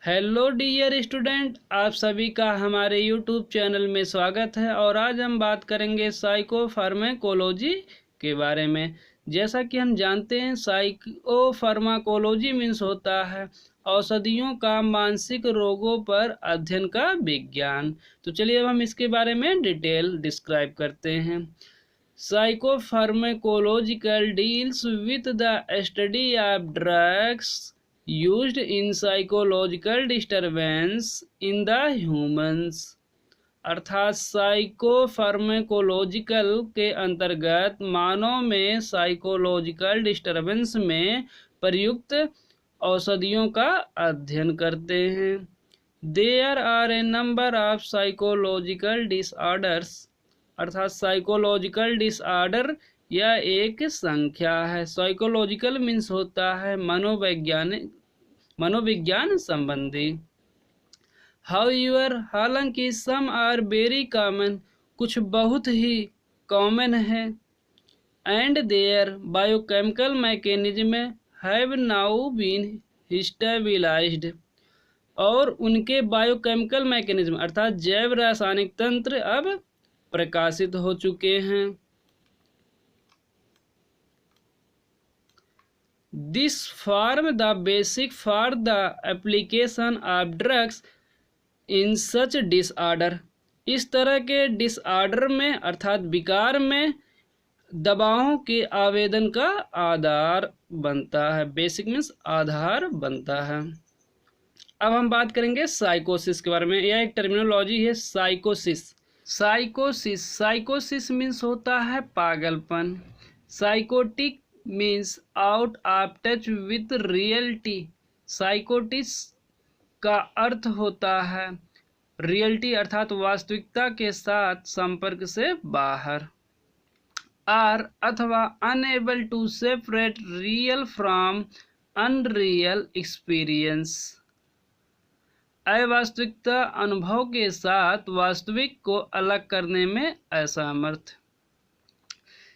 Hello dear student, आप सभी का हमारे यूट्यूब चैनल में स्वागत है। और आज हम बात करेंगे साइकोफार्मेकोलॉजी के बारे में। जैसा कि हम जानते हैं, साइकोफार्माकोलॉजी मीन्स होता है औषधियों का मानसिक रोगों पर अध्ययन का विज्ञान। तो चलिए अब हम इसके बारे में डिटेल डिस्क्राइब करते हैं। Psychopharmacological deals with the study of drugs used in psychological disturbance in the humans। अर्थात साइकोफार्मेकोलॉजिकल के अंतर्गत मानव में साइकोलॉजिकल डिस्टर्बेंस में प्रयुक्त औषधियों का अध्ययन करते हैं। There are a number of psychological disorders, अर्थात साइकोलॉजिकल डिसऑर्डर यह एक संख्या है। साइकोलॉजिकल मीन्स होता है मनोविज्ञान संबंधी। हाउएवर, हालांकि सम आर वेरी कॉमन, कुछ बहुत ही कॉमन है। And their biochemical mechanism have now been stabilised, और उनके बायोकेमिकल मैकेनिज्म अर्थात जैव रासायनिक तंत्र अब प्रकाशित हो चुके हैं। This form the basic for the application of drugs in such disorder, इस तरह के डिसऑर्डर में अर्थात विकार में दवाओं के आवेदन का आधार बनता है। बेसिक मीन्स आधार बनता है। अब हम बात करेंगे साइकोसिस के बारे में। यह एक टर्मिनोलॉजी है, साइकोसिस। साइकोसिस मीन्स होता है पागलपन। Psychotic means out of touch with reality. साइकोटिस का अर्थ होता है रियलिटी अर्थात वास्तविकता के साथ संपर्क से बाहर। आर अथवा unable to separate real from unreal experience, अवास्तविकता अनुभव के साथ वास्तविक को अलग करने में असमर्थ।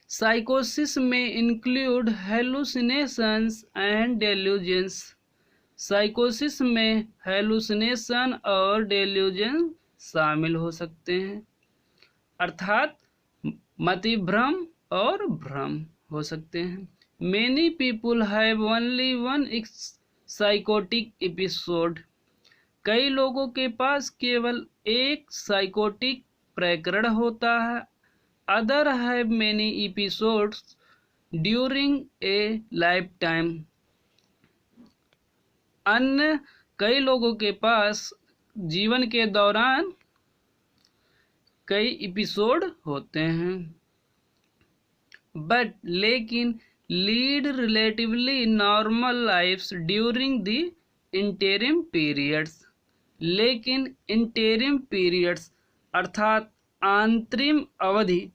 साइकोसिस में इंक्लूड हेलुसिनेशंस एंड डेल्यूजन्स। साइकोसिस में हेलुसिनेशन और डेल्यूजन शामिल हो सकते हैं, अर्थात मतिभ्रम और भ्रम हो सकते हैं। Many people have only one psychotic episode, कई लोगों के पास केवल एक साइकोटिक प्रकरण होता है। Other have many episodes during a life time, अन्य कई लोगों के पास जीवन के दौरान कई एपिसोड होते हैं। बट लेकिन lead relatively normal lifes during the interim periods, लेकिन इंटरिम पीरियड्स अर्थात अंतरिम अवधि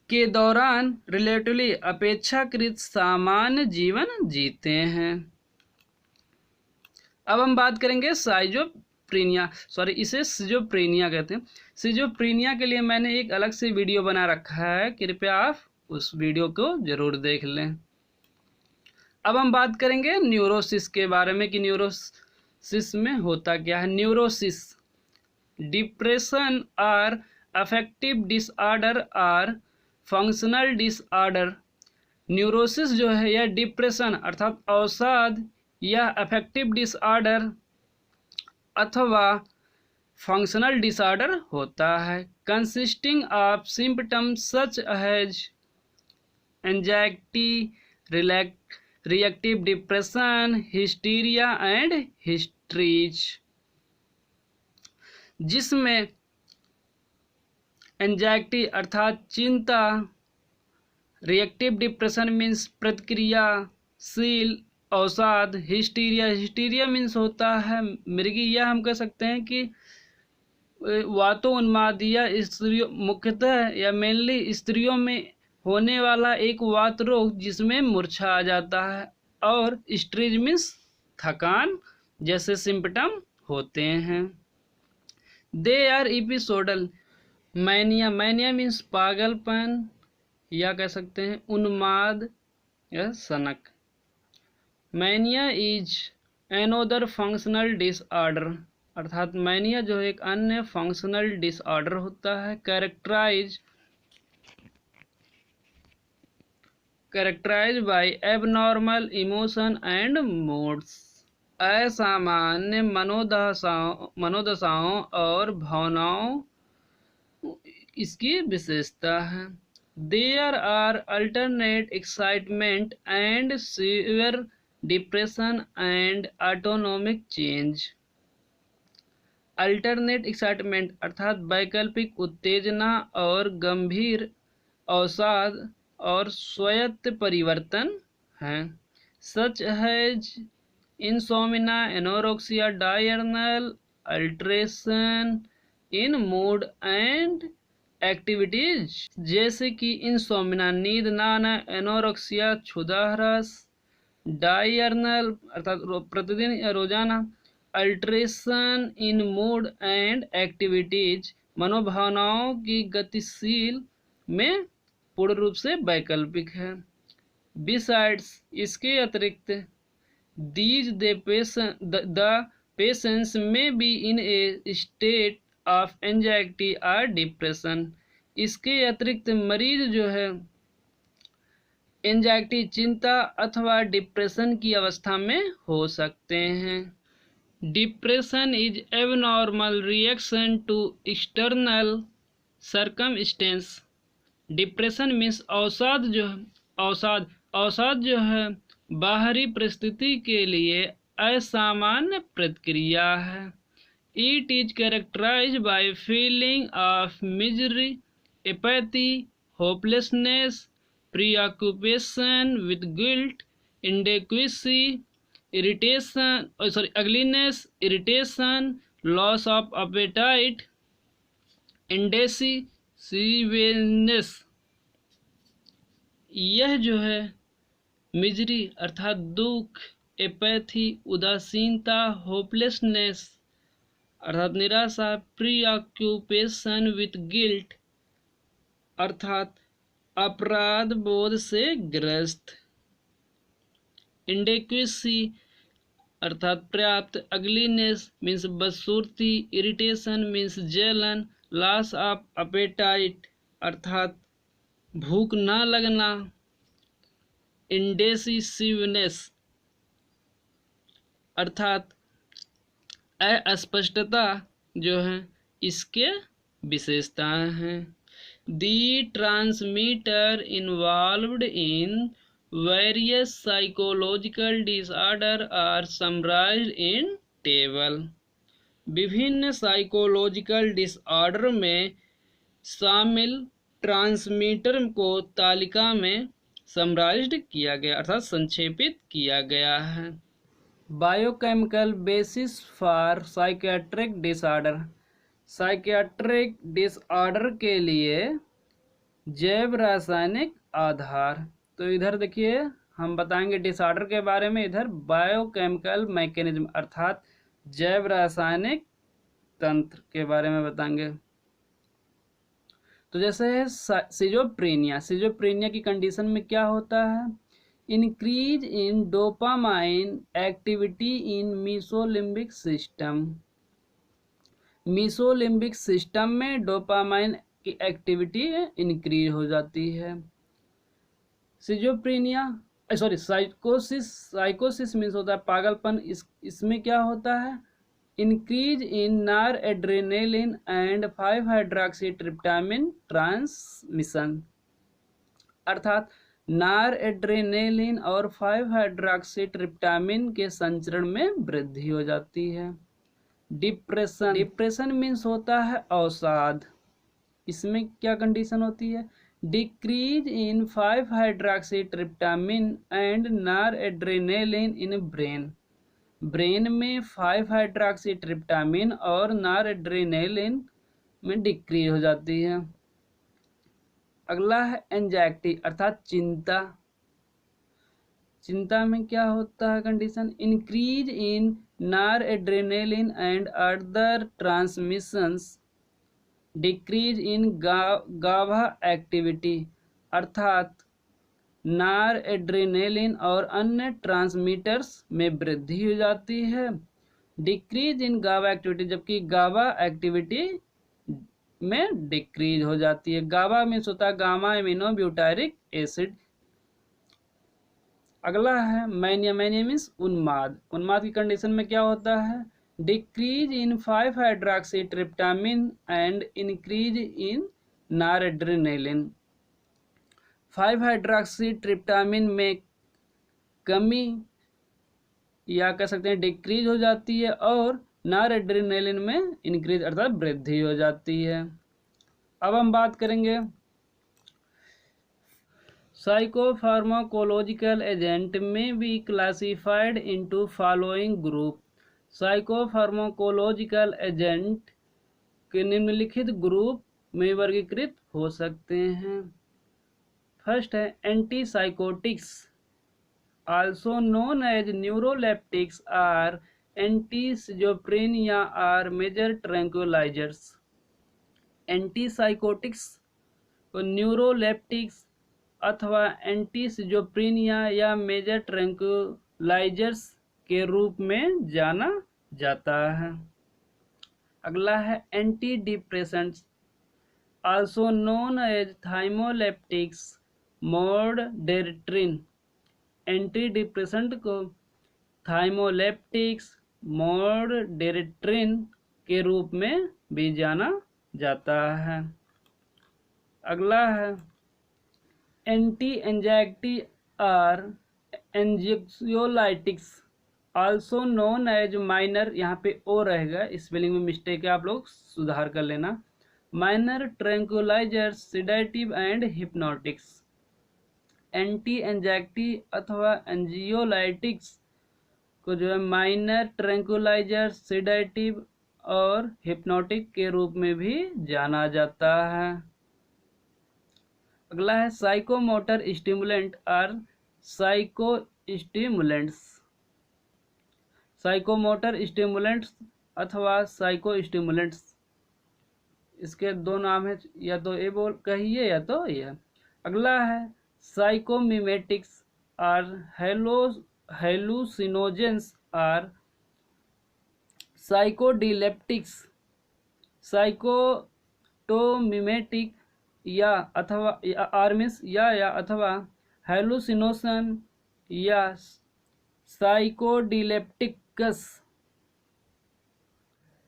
के दौरान रिलेटिवली अपेक्षाकृत सामान्य जीवन जीते हैं। अब हम बात करेंगे इसे सिजोफ्रेनिया कहते हैं। सिजोफ्रेनिया के लिए मैंने एक अलग से वीडियो बना रखा है, कृपया आप उस वीडियो को जरूर देख लें। अब हम बात करेंगे न्यूरोसिस के बारे में कि न्यूरोसिस में होता क्या है। न्यूरोसिस डिप्रेशन और अफेक्टिव डिसऑर्डर और फंक्शनल डिसऑर्डर। न्यूरोसिस जो है यह डिप्रेशन अर्थात अवसाद या अफेक्टिव डिसऑर्डर अथवा फंक्शनल डिसऑर्डर होता है, consisting of symptoms such as anxiety, reactive depression, hysteria and histories, जिसमें एंजाइटी अर्थात चिंता, रिएक्टिव डिप्रेशन मीन्स प्रतिक्रियाशील अवसाद, हिस्टीरिया मीन्स होता है मृगी, या हम कह सकते हैं कि वातोन्माद या स्त्रियों मुख्यतः या मेनली स्त्रियों में होने वाला एक वात रोग जिसमें मूर्छा आ जाता है, और स्ट्रेज मीन्स थकान जैसे सिम्पटम होते हैं। They are episodic. Mania means पागलपन या कह सकते हैं उन्माद या सनक। Mania is another functional disorder, अर्थात मैनिया जो है एक अन्य फंक्शनल डिसऑर्डर होता है। Characterize by abnormal emotion and moods, असामान्य मनोदशाओं और भावनाओं इसकी विशेषता है। There are alternate excitement and severe depression and autonomic change. Alternate excitement अर्थात वैकल्पिक उत्तेजना और गंभीर अवसाद और स्वायत्त परिवर्तन हैं। Such as insomnia, anorexia, diurnal alteration in mood and activities, जैसे कि इंसोमिना नींद न आना, एनोरेक्सिया क्षुधाह्रास, डायर्नल अर्थात प्रतिदिन या रोजाना, alteration in mood and activities मनोभावनाओं की गतिशील में पूर्ण रूप से वैकल्पिक है। बिसाइड्स इसके अतिरिक्त, दीज द पेशेंट्स में be in A state of anxiety और डिप्रेशन, इसके अतिरिक्त मरीज जो है एंजाइटी चिंता अथवा डिप्रेशन की अवस्था में हो सकते हैं। Depression is abnormal reaction to external circumstance. Depression means अवसाद जो है बाहरी परिस्थिति के लिए असामान्य प्रतिक्रिया है। It is characterized by feeling of misery, apathy, hopelessness, preoccupation with guilt, inadequacy, ugliness, irritation, loss of appetite, indecisiveness। यह जो है मिजरी अर्थात दुख, एपैथी उदासीनता, होपलेसनेस अर्थात निराशा, प्रीऑक्यूपेशन विथ गिल्ट अर्थात अपराध बोध से ग्रस्त, इंडेक्वेसी अर्थात पर्याप्त, अगलीनेस मीन्स बदसूरती, इरिटेशन मीन्स जलन, लॉस ऑफ अपेटाइट अर्थात भूख न लगना, इंडेसिसिवनेस अर्थात अस्पष्टता जो है इसके विशेषताएं हैं। The transmitter involved in various psychological disorder are summarized in table. विभिन्न साइकोलॉजिकल डिसऑर्डर में शामिल ट्रांसमीटर को तालिका में समराइज्ड किया गया अर्थात संक्षेपित किया गया है। Biochemical basis for psychiatric disorder. Psychiatric disorder के लिए जैव रासायनिक आधार। तो इधर देखिए हम बताएंगे डिसऑर्डर के बारे में, इधर बायोकेमिकल मैकेनिज्म अर्थात जैव रासायनिक तंत्र के बारे में बताएंगे। तो जैसे है सिजोप्रेनिया की कंडीशन में क्या होता है, increase in dopamine activity in mesolimbic system. Mesolimbic system में डोपामाइन की एक्टिविटी इंक्रीज हो जाती है। साइकोसिस मीन्स होता है पागलपन। इसमें क्या होता है, increase in noradrenaline and five hydroxytryptamine transmission अर्थात नॉर एड्रेनालिन और 5-हाइड्रॉक्सीट्रिप्टामिन के संचरण में वृद्धि हो जाती है। डिप्रेशन मीन्स होता है अवसाद। इसमें क्या कंडीशन होती है, decrease in five hydroxytryptamine and noradrenaline in brain में 5-हाइड्रॉक्सीट्रिप्टामिन और नॉर एड्रेनालिन में डिक्रीज हो जाती है। अगला है एंजाइटी अर्थात चिंता में क्या होता है condition, increase in noradrenaline and other transmissions, decrease in गाभा एक्टिविटी अर्थात नॉरएड्रेनालिन और अन्य ट्रांसमीटर्स में वृद्धि हो जाती है। डिक्रीज इन गाबा एक्टिविटी, जबकि गाबा एक्टिविटी में डिक्रीज हो जाती है। गाबा मीन्स होता है गामा एमिनो ब्यूटारिक एसिड। अगला है मैनिया। मैनिया मीन्स उन्माद। उन्माद की कंडीशन में क्या होता है? Decrease in five hydroxytryptamine and increase in noradrenaline. Five hydroxytryptamine में कमी या कह सकते हैं डिक्रीज हो जाती है और नॉरएड्रेनालिन में इंक्रीज अर्थात वृद्धि हो जाती है। अब हम बात करेंगे साइकोफार्माकोलॉजिकल एजेंट में be classified into following group. Psychopharmacological agent के निम्नलिखित ग्रुप में वर्गीकृत हो सकते हैं। फर्स्ट है antipsychotics, also known as neuroleptics or antischizophrenia or major tranquillisers. Antipsychotics को न्यूरोलेप्टिक्स अथवा एंटीसिजोफ्रेनिया या मेजर ट्रैंक्विलाइजर्स के रूप में जाना जाता है। अगला है anti depressants, also known as thymoleptics मोडरेट्रिन। एंटी डिप्रेसेंट को थाइमोलेप्टिक्स मोडरेट्रिन के रूप में भी जाना जाता है। अगला है anti anxiety or anxiolytics, also known as minor, यहाँ पे ओ रहेगा, स्पेलिंग में मिस्टेक है, आप लोग सुधार कर लेना। Minor tranquillisers, sedative and hypnotics. Anti anxiety अथवा एंजियोलाइटिक्स को जो है माइनर ट्रैंक्विलाइजर, सिडेटिव और हिप्नोटिक के रूप में भी जाना जाता है। अगला है साइकोमोटर स्टिमुलेंट और साइको स्टिमुलेंट्स। साइकोमोटर स्टिमुलेंट्स अथवा साइको स्टिमुलेंट्स, इसके दो नाम है, या तो ये बोल कहिए या तो ये। अगला है साइकोमिमेटिक्स और हेलुसिनोजेंस और साइकोडिलेप्टिक्स। साइकोटोमिमेटिक या अथवा आर्मिस या अथवा हेलुसिनोशन या साइकोडिलेप्टिक्स।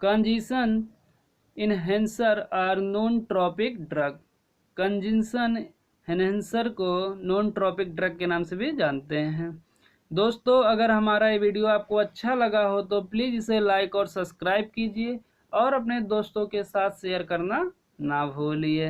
कंजिशन इन्हेंसर और नॉन ट्रॉपिक ड्रग। कंजिशन इन्हेंसर को नॉन ट्रॉपिक ड्रग के नाम से भी जानते हैं। दोस्तों, अगर हमारा ये वीडियो आपको अच्छा लगा हो तो प्लीज़ इसे लाइक और सब्सक्राइब कीजिए और अपने दोस्तों के साथ शेयर करना ना भूलिए।